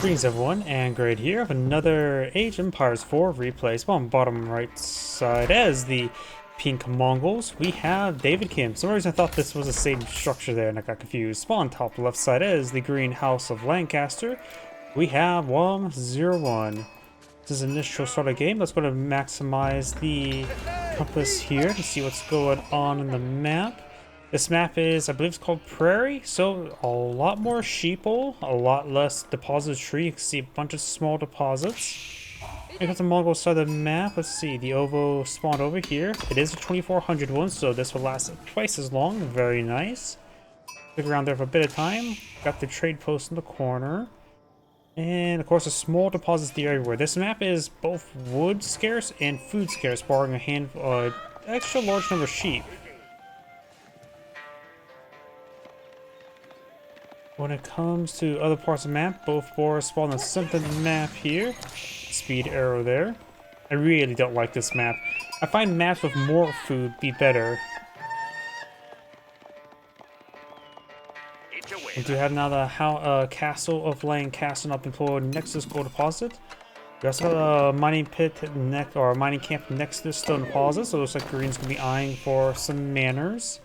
Greetings everyone, and Grade here of another Age Empires 4 replay. So on bottom right side as the pink Mongols, we have David Kim. For some reason I thought this was the same structure there and I got confused. Spawn top left side as the green house of Lancaster, we have Wam01. This is an initial start of the game. Let's go to maximize the compass here to see what's going on in the map. This map is, I believe it's called Prairie, so a lot more sheeple, a lot less deposited tree. You can see a bunch of small deposits. I got the Mongol side of the map. Let's see, the Ovo spawned over here. It is a 2400 one, so this will last twice as long. Very nice. Stick around there for a bit of time. Got the trade post in the corner. And of course, a small deposits there everywhere. This map is both wood scarce and food scarce, barring a extra large number of sheep. When it comes to other parts of the map, both boars spawn on the center of the map here. Speed arrow there. I really don't like this map. I find maps with more food be better. We do have now the castle of Lancaster up employed next to this gold deposit. We also have a mining pit or a mining camp next to this stone deposit, so it looks like green's gonna be eyeing for some manors.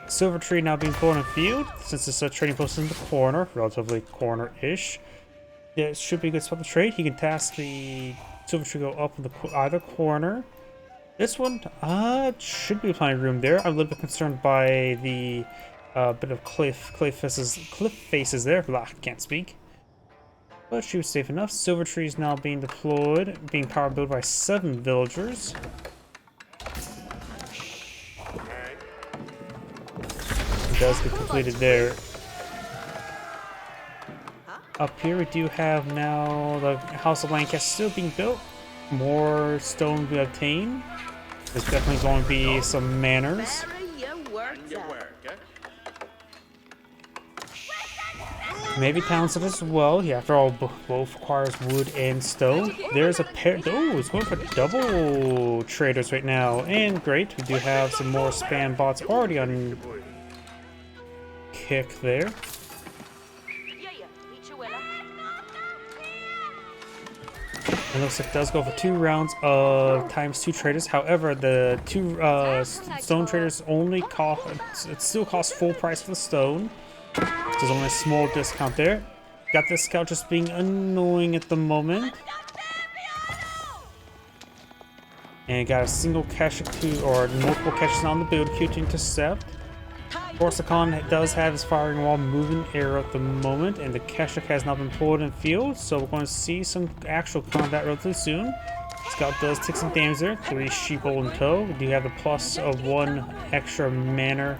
Silver tree now being put in a field, since it's a trading post in the corner, relatively corner-ish. Yeah, it should be a good spot to trade. He can task the silver tree go up in either corner. This one should be plenty of room there. I'm a little bit concerned by the bit of cliff faces there. Blah, can't speak. But she was safe enough. Silver tree is now being deployed, being power built by 7 villagers. Does get completed there. Up here we do have now the House of Lancaster still being built. More stone we obtain. There's definitely going to be some manors. Maybe townsend as well. Yeah, after all, both requires wood and stone. There's a pair. Oh, it's going for double traders right now. And great, we do have some more spam bots already on kick there. It looks like it does go for 2 rounds of ×2 traders. However, the 2 stone traders only cost, it still costs full price for the stone. There's only a small discount there. Got this scout just being annoying at the moment. And got a single cache or multiple caches on the build queue to intercept. Corsican does have his firing while moving arrow at the moment, and the Keswick has not been pulled in field, so we're going to see some actual combat relatively soon. Scout does take some damage there, 3 sheeple in tow. We do have the plus of 1 extra manor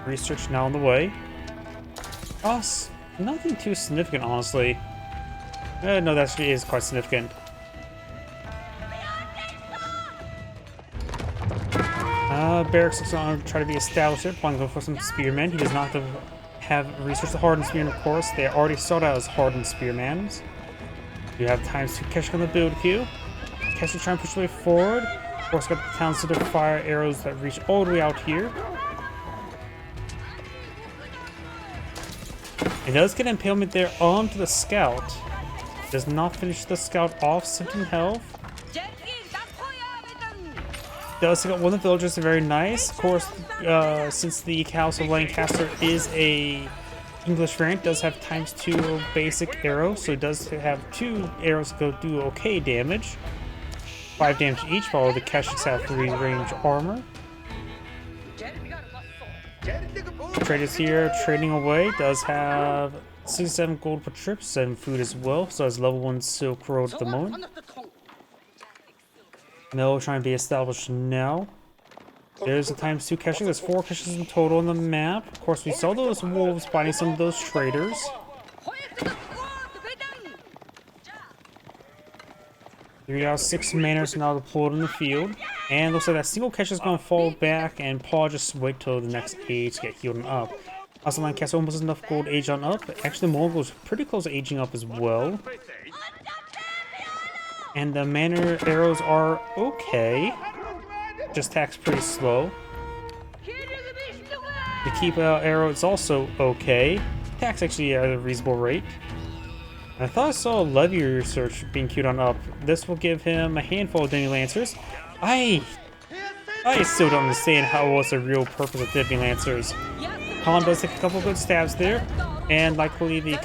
research now on the way. Costs nothing too significant, honestly. No, that actually is quite significant. Barracks looks on try to be established here, planning to go for some spearmen. He does not have research the hardened spearmen, of course. They already started out as hardened spearmen. You have ×2 cash on the build queue. Cash is trying to push the way forward. Of course, got the towns to the fire arrows that reach all the way out here. It does get impalement there onto the scout. Does not finish the scout off, 17 health. Does take out 1 of the villagers, very nice. Of course, since the House of Lancaster is a English variant, does have ×2 basic arrows, so it does have 2 arrows that go do okay damage. 5 damage each, while the caches have 3 range armor. Traders here trading away, does have 67 gold per trip, 7 food as well, so has level 1 Silk Road at the moment. No, trying to be established now. There's a ×2 caches. There's 4 caches in total on the map. Of course, we saw those wolves biting some of those traders. We got 6 manors now deployed in the field. And looks like that single cache is going to fall back, and Paul just wait till the next age to get healed and up. Also, Lancaster almost enough gold age on up. Actually, the Mongols are pretty close to aging up as well. And the manor arrows are okay. Just attacks pretty slow. The keep arrow is also okay. Attacks actually at a reasonable rate. I thought I saw levy research being queued on up. This will give him a handful of Demi Lancers. I still don't understand what's the real purpose of Demi Lancers. Khan does take a couple good stabs there, and likely the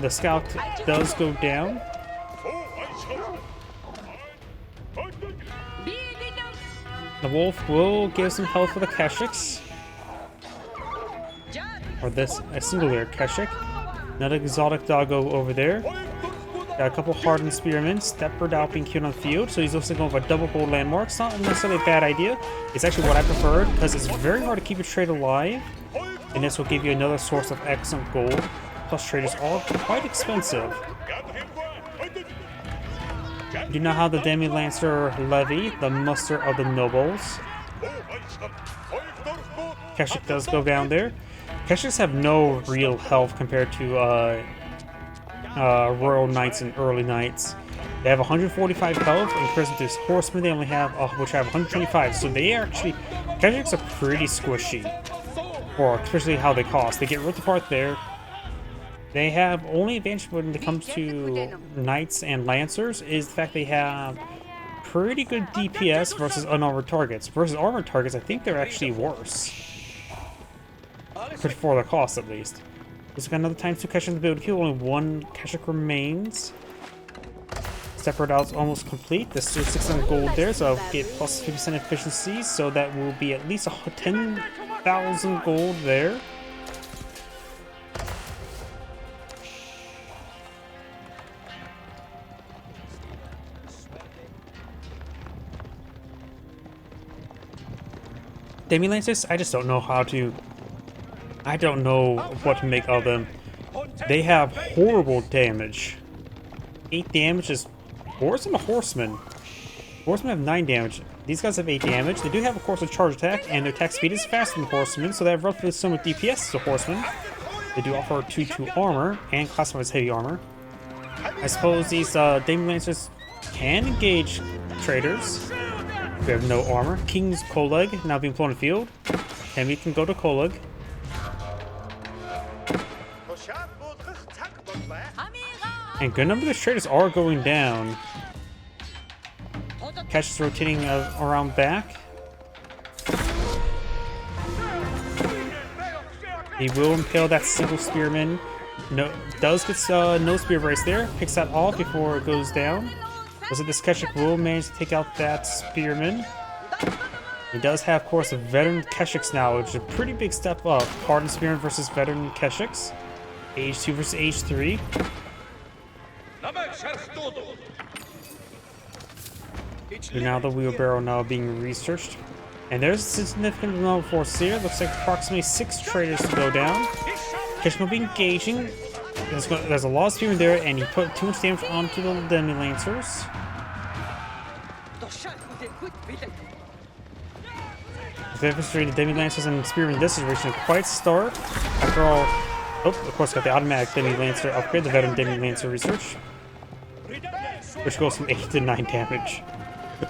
scout does go down. The wolf will give some health for the Keshiks. Or this, a single layer Keshik. Another exotic doggo over there. Got a couple hardened spearmen. Stepford out being queued on the field, so he's also going for a double gold landmark. It's not necessarily a bad idea. It's actually what I preferred, because it's very hard to keep a trade alive. And this will give you another source of excellent gold. Plus traders are quite expensive. You know how the Demi Lancer levy, the muster of the nobles. Keshik does go down there. Keshiks have no real health compared to Royal Knights and Early Knights. They have 145 health, in comparison to Horsemen they only have, which have 125. So they actually, Keshiks are pretty squishy, or especially how they cost. They get ripped apart there. They have only advantage when it comes to Knights and Lancers is the fact they have pretty good DPS versus unarmored targets. Versus armored targets, I think they're actually worse. For the cost, at least. There's got another times 2 Keshik in the build queue. Only 1 Keshik remains. Stepford out's almost complete. There's still 600 gold there, so I'll get plus 50% efficiency. So that will be at least 10,000 gold there. Demi Lancers, I just don't know how to. I don't know what to make of them. They have horrible damage. 8 damage is worse than a Horseman. Horsemen have 9 damage. These guys have 8 damage. They do have, of course, a charge attack, and their attack speed is faster than Horsemen, so they have roughly similar DPS as a Horseman. They do offer 2-2 armor, and classify as heavy armor. I suppose these Demi Lancers can engage traders. We have no armor. King's Koleg now being flown in the field. And we can go to Koleg. And a good number of the traders are going down. Cash is rotating around back. He will impale that single spearman. No, does get no spear race there. Picks that off before it goes down. Looks like this Keshik will manage to take out that spearman. He does have, of course, a veteran Keshiks now, which is a pretty big step up. Hardened spearman versus veteran Keshiks. Age 2 versus age 3. Now the wheelbarrow now being researched. And there's a significant amount of force here. Looks like approximately 6 traders to go down. Keshik will be engaging. There's a lot of spearmen there, and he put too much damage onto the Demi Lancers. The Demi Lancers and spearmen, this is reaching quite a start. After all, of course, got the automatic Demi Lancer upgrade, the veteran Demi Lancer research, which goes from 8 to 9 damage.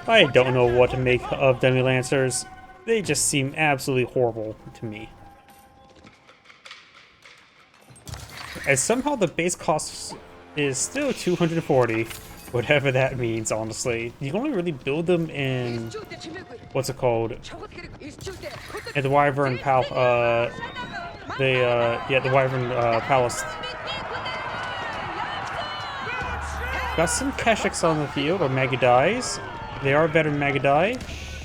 I don't know what to make of Demi Lancers. They just seem absolutely horrible to me. And somehow the base cost is still 240, whatever that means, honestly. You can only really build them in, what's it called? At the Wyvern Palace, the Wyvern Palace. Got some Keshiks on the field, or Magadais. They are better Magadai.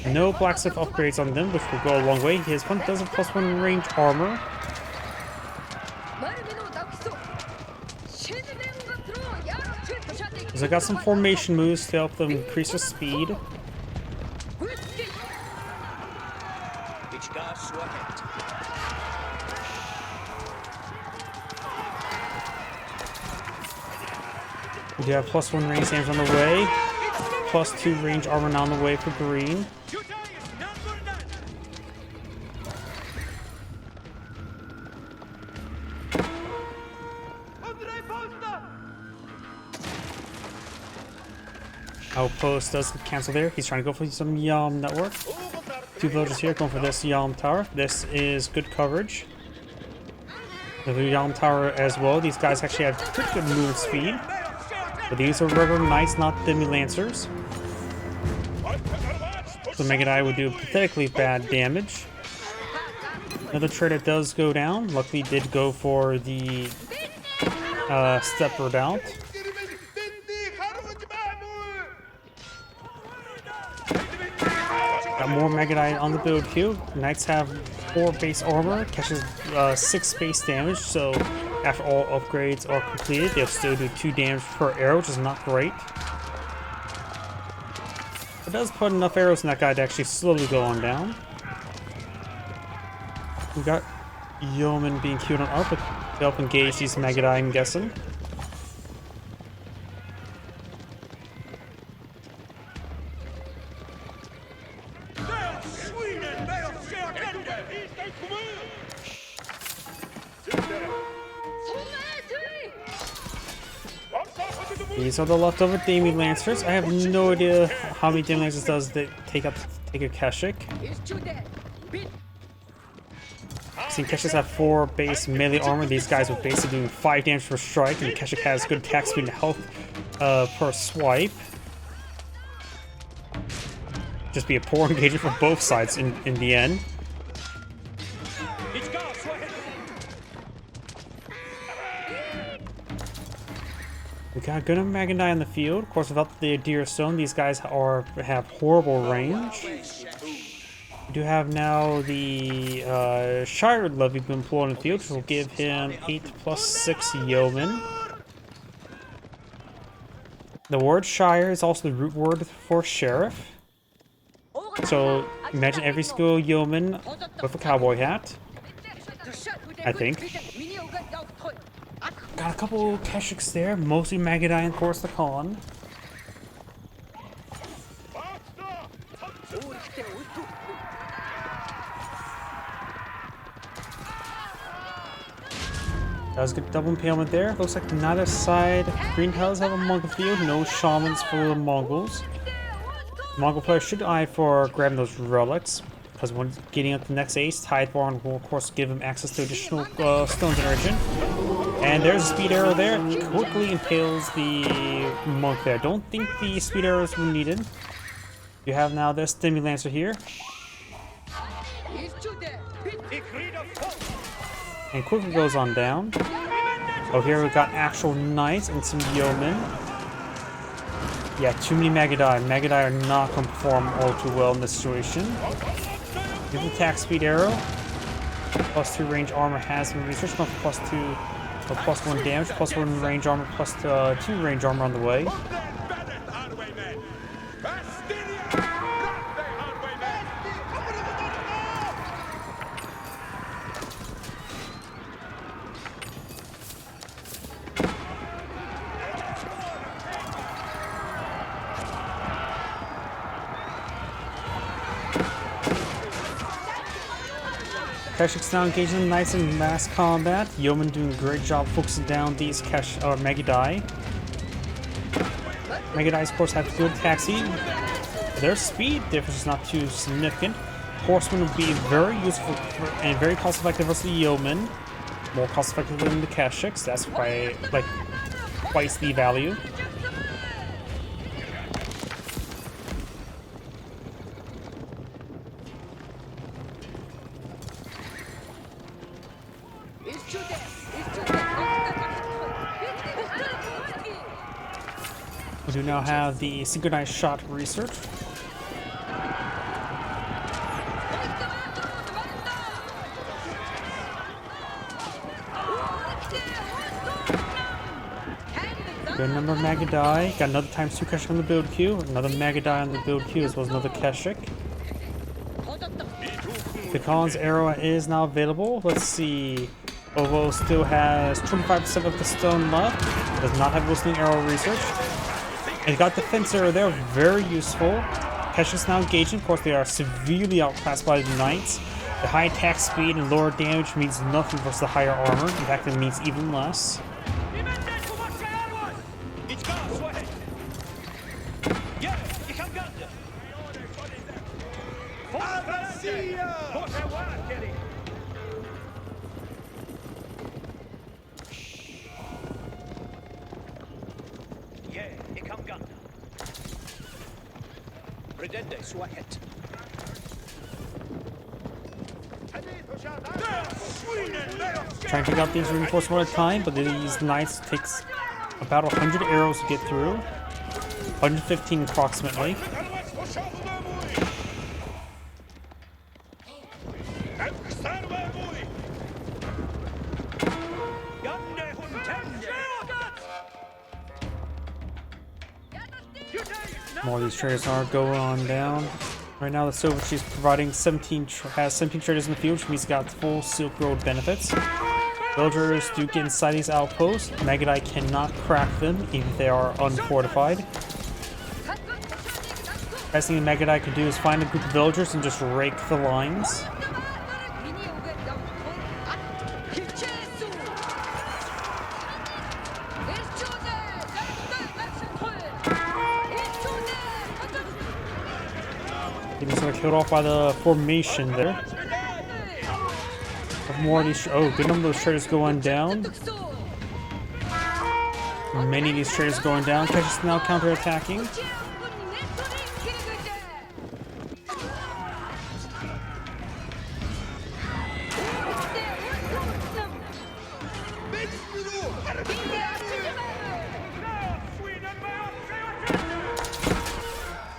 No blacksmith upgrades on them, which will go a long way. His one does have +1 range armor. So I got some formation moves to help them increase their speed. We do have +1 range damage on the way. +2 range armor now on the way for green. Outpost does cancel there. He's trying to go for some Yam network. 2 villagers here going for this Yam tower. This is good coverage. The Yam Tower as well. These guys actually have pretty good movement speed. But these are regular knights, not demi lancers. So Megadai would do pathetically bad damage. Another trade that does go down. Luckily did go for the stepper out. Got more Megadai on the build queue. Knights have 4 base armor, catches 6 base damage, so after all upgrades are completed, they'll still do 2 damage per arrow, which is not great. It does put enough arrows in that guy to actually slowly go on down. We got Yeoman being queued on up to help engage these Megadai, I'm guessing. These are the leftover Demi Lancers. I have no idea how many Demi Lancers does that take a Keshik. See, Keshiks have 4 base melee armor. These guys are basically doing 5 damage per strike, and Keshik has good attack speed and health per swipe. Just be a poor engagement for both sides in the end. We got good Magnai on the field. Of course, without the Deer Stone, these guys have horrible range. We do have now the Shire Levy being employed in the field, which will give him 8+6 Yeoman. The word Shire is also the root word for Sheriff. So imagine every single Yeoman with a cowboy hat, I think. Got a couple Keshiks there, mostly Magadai and of course the Khan. Does get double impalement there. Looks like neither side. Green tiles have a Mongol field, no shamans for the Mongols. Mongol players should eye for grabbing those relics, because when getting up the next ace, Tideborn will of course give him access to additional stone generation. And there's a speed arrow there. Quickly impales the monk there. Don't think the speed arrows were needed. You have now this Demi Lancer here. And quickly goes on down. Oh, here we've got actual knights and some yeomen. Yeah, too many Magadai. Magadai are not going to perform all too well in this situation. Give the attack speed arrow. +2 range armor has been researched. +2. +1 damage, +1 range armor, +2 range armor on the way. Keshiks now engaging the knights in mass combat. Yeoman doing a great job focusing down these Megadai. Megadai, of course, have good attack speed. Their speed difference is not too significant. Horsemen would be very useful and very cost effective versus the Yeoman. More cost effective than the Keshiks. That's by like twice the value. We do now have the synchronized shot research. Good number of Magadai. Got another ×2 Keshik on the build queue. Another Magadai on the build queue as well as another Keshik. The Khan's arrow is now available. Let's see. Ovo still has 25% of the stone left. Does not have listening arrow research. And got the fence arrow there, very useful. Keshiks now engaging. Of course, they are severely outclassed by the knights. The high attack speed and lower damage means nothing versus the higher armor. In fact, it means even less. Trying to take out these reinforcements one at a time, but these knights takes about 100 arrows to get through. 115 approximately. More of these traders are going on down. Right now, the silver she's providing has 17 traders in the field, which means he's got full Silk Road benefits. Villagers do get inside these outposts. Magadai cannot crack them, even if they are unfortified. Best thing Magadai can do is find a group of villagers and just rake the lines. He just got killed off by the formation there. More of these. Oh, good number of those traders going down. Many of these traders going down. Catches now counter-attacking.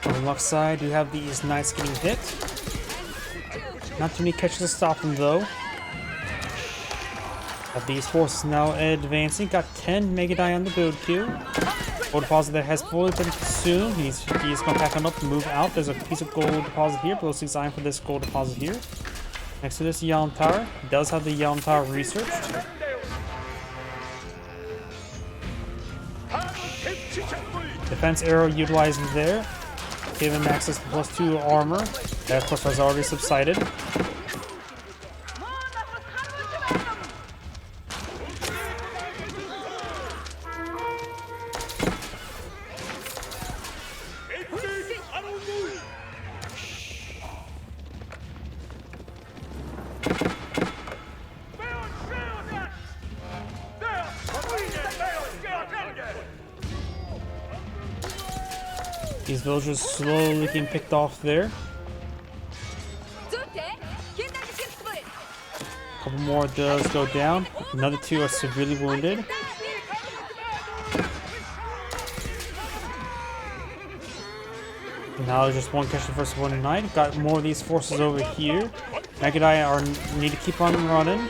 On the left side, you have these knights getting hit. Not too many catches to stop them, though. These forces now advancing. Got 10 Magadai on the build queue. Gold deposit that has fully been consumed. He's going to pack on up and move out. There's a piece of gold deposit here, but let's design for this gold deposit here. Next to this Yalm Tower. He does have the Yalm Tower researched. Defense arrow utilizing there. Gave him access to +2 armor. That, of course, has already subsided. These villagers slowly getting picked off there. A couple more does go down. Another 2 are severely wounded. Now there's just one catcher versus one knight. Got more of these forces over here. Magadai need to keep on running.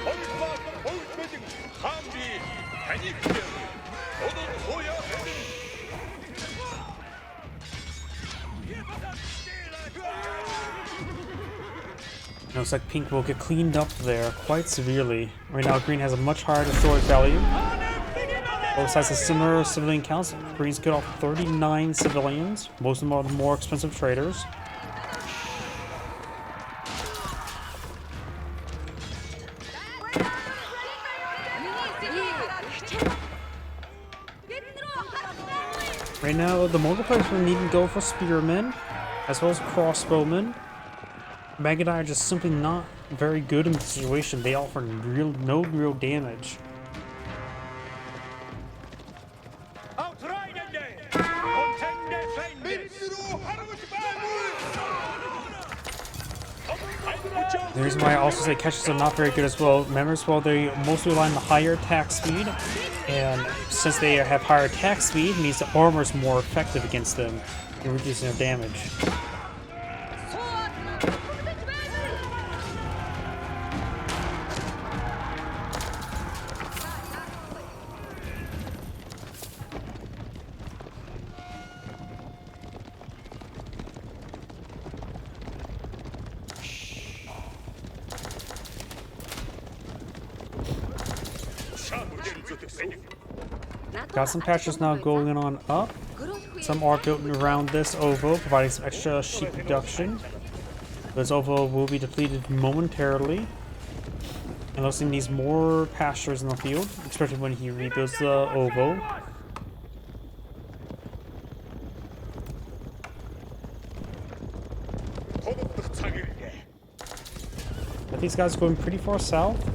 Looks like pink will get cleaned up there quite severely. Right now, green has a much higher destroyed value. Both sides have similar civilian counts. Green's got off 39 civilians. Most of them are the more expensive traders. Right now, the Mongol players will need to go for spearmen, as well as crossbowmen. Magadai are just simply not very good in the situation. They offer no real damage. The reason why I also say catches are not very good as well. Members, well, they mostly rely on the higher attack speed, and since they have higher attack speed, it means the armor is more effective against them in reducing their damage. Got some patches now going on up. Some are building around this oval, providing some extra sheep production. This oval will be depleted momentarily. And looks like he needs more pastures in the field, especially when he rebuilds the oval. But these guys are going pretty far south.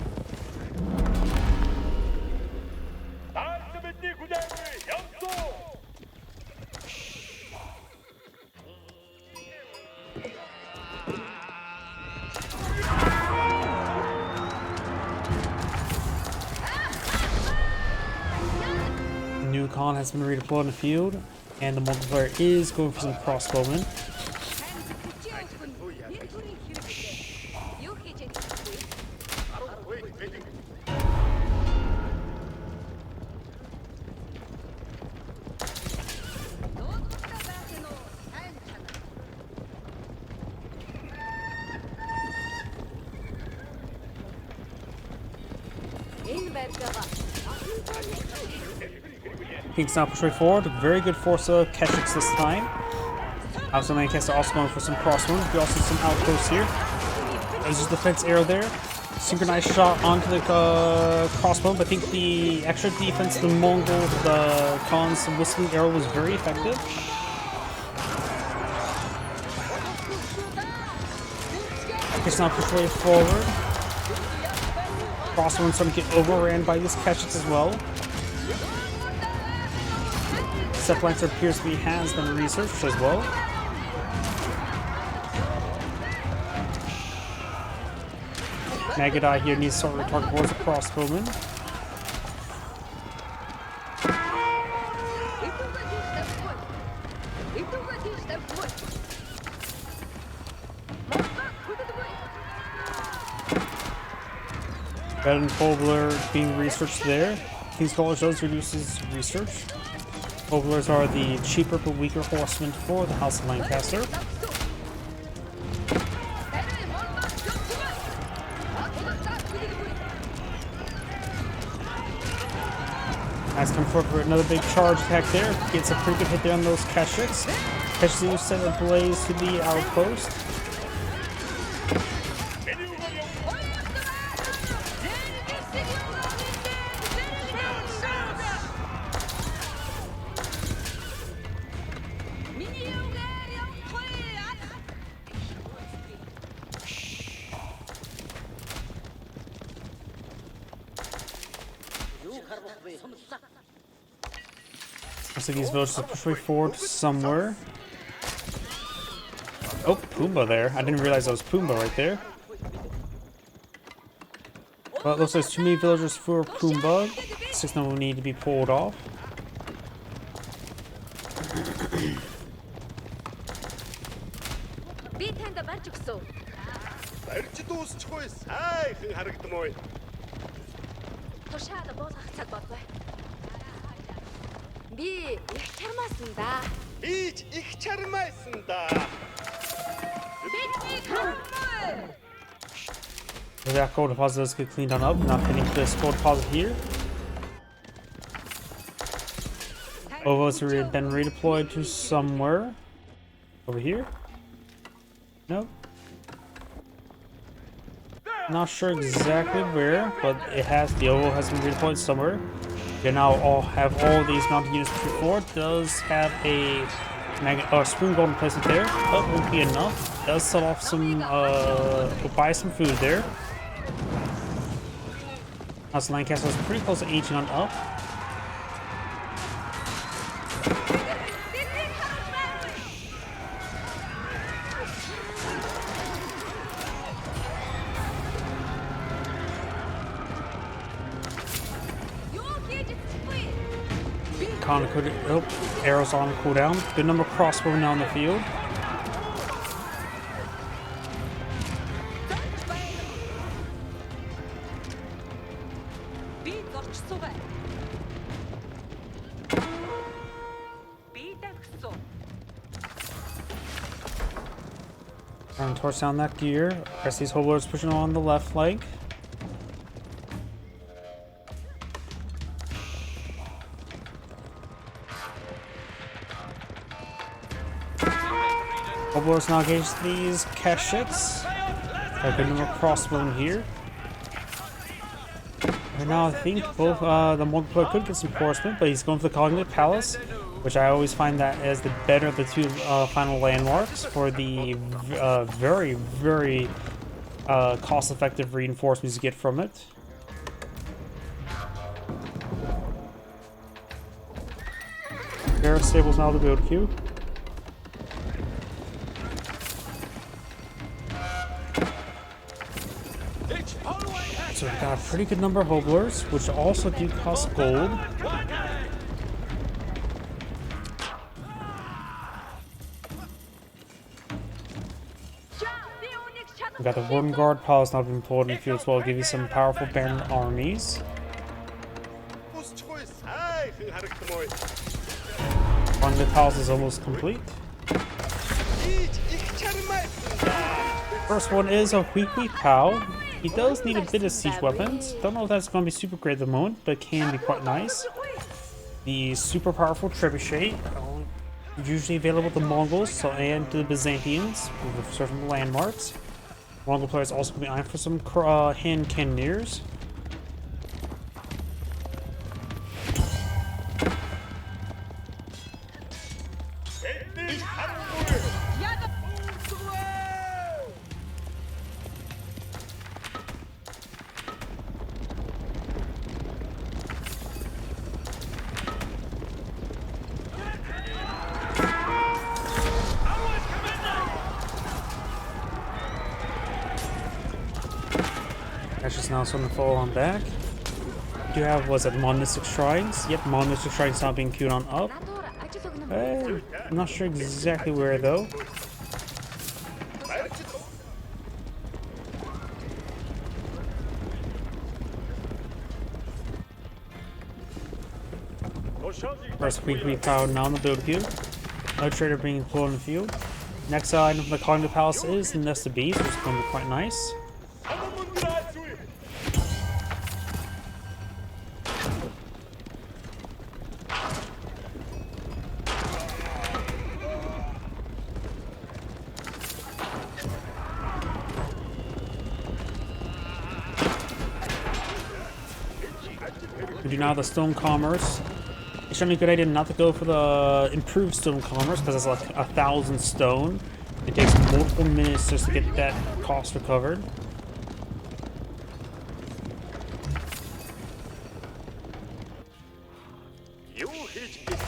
new con has been redeployed in the field, and the Mongol player is going for some crossbowmen. Pink's now pushed right forward. Very good force of Keshiks this time. Obviously, Lancaster also going for some crossbows. We also see some outposts here. There's just the defense arrow there. Synchronized shot onto the crossbow, but I think the extra defense, the Mongol, the Khan's whistling arrow was very effective. It's now pushed way forward. Crossbow starting to get overran by these Keshiks as well. Step Lancer appears to be has been researched as well. Magadai here needs to start target towards the crossbowman. Red and Hobler being researched there. King's College does reduces research. Hoblers are the cheaper but weaker horsemen for the House of Lancaster. Nice come forward for another big charge attack there. Gets a pretty good hit there on those Keshiks. Keshiks set ablaze to the outpost. Looks like these villagers are pushing forward somewhere. Oh, Pumbaa there. I didn't realize that was Pumbaa right there. Well, it looks like there's too many villagers for Pumbaa. 6 will need to be pulled off. That gold deposit does get cleaned on up. Not hitting this gold deposit here. Ovos have been redeployed to somewhere. Over here? Nope. Not sure exactly where, but it has. The Ovo has been redeployed somewhere. They now all have all these mounted units before. It does have a spoon golden placement there, but won't be enough. It does set off some, buy some food there. House of Lancaster is pretty close to aging on up. Oh, arrows on cooldown. Good number of crossbow now in the field. Trying to torch down that gear. Press these hoblers pushing on the left flank. Hoblers now engage these Keshiks. A good number of crossbow here. Right now I think both the Mongol player could get some horsemen, but he's going for the Cognitive Palace, which I always find that as the better of the two final landmarks for the very, very cost-effective reinforcements you get from it. Bear stables now the build queue. So we've got a pretty good number of hoblers, which also do cost gold. We got the Wooden Guard Palace now being pulled in the field as well, give you some powerful Baron armies. The palace is almost complete. First one is a Weekly Pow. He does need a bit of siege weapons. Don't know if that's going to be super great at the moment, but can be quite nice. The super powerful Trebuchet, usually available to Mongols and to the Byzantines with certain landmarks. Mongol players also going to be eyeing for some hand cannoneers. That's just now starting to fall on back. Do you have, was it Monistic Shrines? Yep, Monistic Shrines now being queued on up. I'm not sure exactly where though. First weekly power now in the build queue. No trader being pulled in the field. Next item from the Cognitive Palace is the Nest of Bees, which is going to be quite nice. We do now have the Stone Commerce. It's certainly a good idea not to go for the improved Stone Commerce because it's like 1,000 stone. It takes multiple minutes just to get that cost recovered. We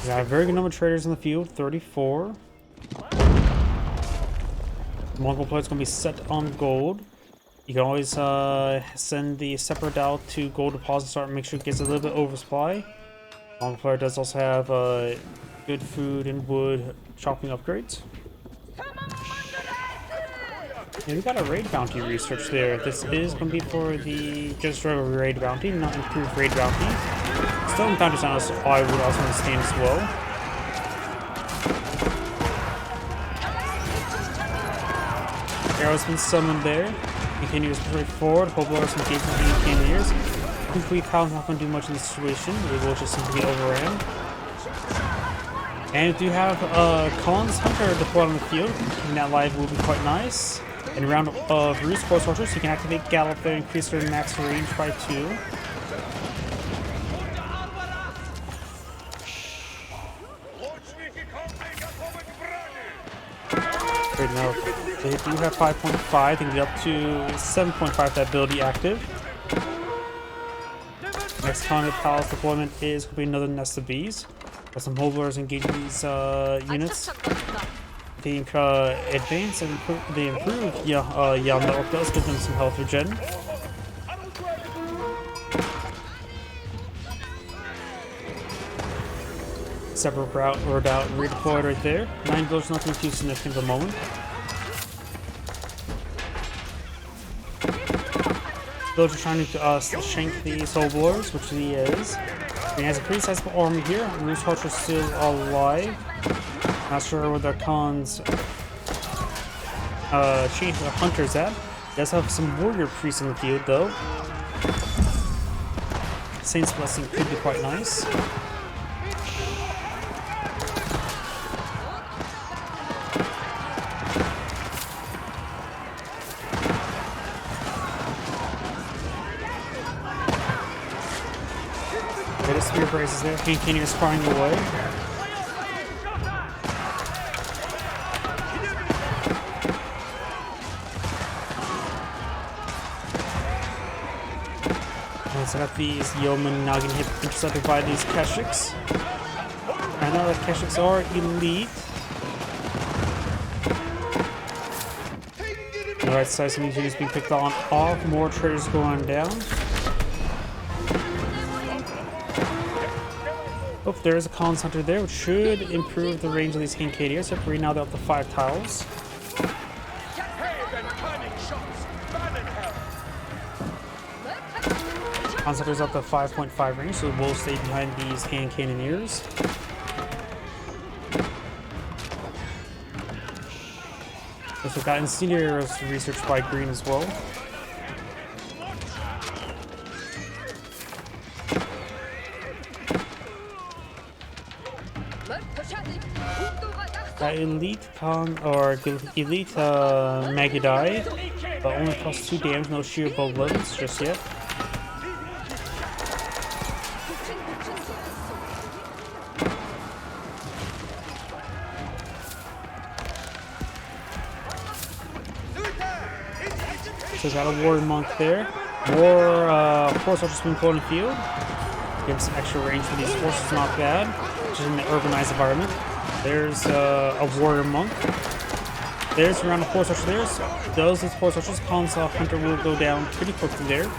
have a very good number of traders in the field, 34. Mongol player's going to be set on gold. You can always send the separate out to gold deposit start and make sure it gets a little bit oversupply. Mongol player does also have good food and wood chopping upgrades. Yeah, we got a raid bounty research there. This is going to be for the just regular raid bounty, not improved raid bounty. Stone bounties on us, I would also understand as well. Arrow's been summoned there. Continues to push forward. Hobblers engaging the cannoneers. Quickly, Kyle's not going to do much in this situation. They will just seem to be overran. And we do have Collins Hunter deployed on the field. Keeping that live will be quite nice. In a round of Roost Force Archers, you can activate Gallop there, increase their max range by 2. Right now, they do have 5.5, they can get up to 7.5 that ability active. Next Cognitive Palace deployment is going to be another Nest of Bees. Got some Hobblers engaging these units. They advance and they improve. Yeah, Network does give them some health regen. Separate route redeployed right there. 9 villagers, nothing too significant at the moment. Villager trying to shank these Hobblers, which he is. He has a pretty sizable army here. Roost Archer is still alive. Not sure where the Khan's chief hunter's at. He does have some warrior priests in the field though. Saint's Blessing could be quite nice. The spear braces there. King is firing away. So I got these yeomen now getting hit intercepted by these Keshiks. I know that Keshiks are elite. On the right side, some units being picked on off. More traders going down. Oh, there is a Collins Hunter there, which should improve the range of these Kincadiers. Yep, right now they're up to 5 tiles. Conceptor's up to 5.5 range, so we'll stay behind these hand cannoneers. Also got incendiaries researched by green as well. Elite Magidai, but only costs 2 damage, no sheer bow limits just yet. So got a warrior monk there. More force archers being put in the field. Give some extra range for these forces, not bad. Just in the urbanized environment. There's a warrior monk. There's around the force archer there. So those are force archers. Console Hunter will go down pretty quickly there.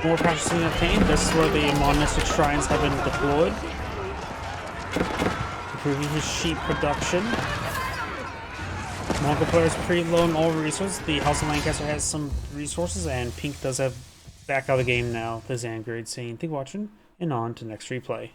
More practicing obtained. This is where the monistic shrines have been deployed. Improving his sheep production. Mongol player is pretty low on all resources. The House of Lancaster has some resources, and Pink does have back out of the game now. The Xangrade scene. Thank you for watching, and on to next replay.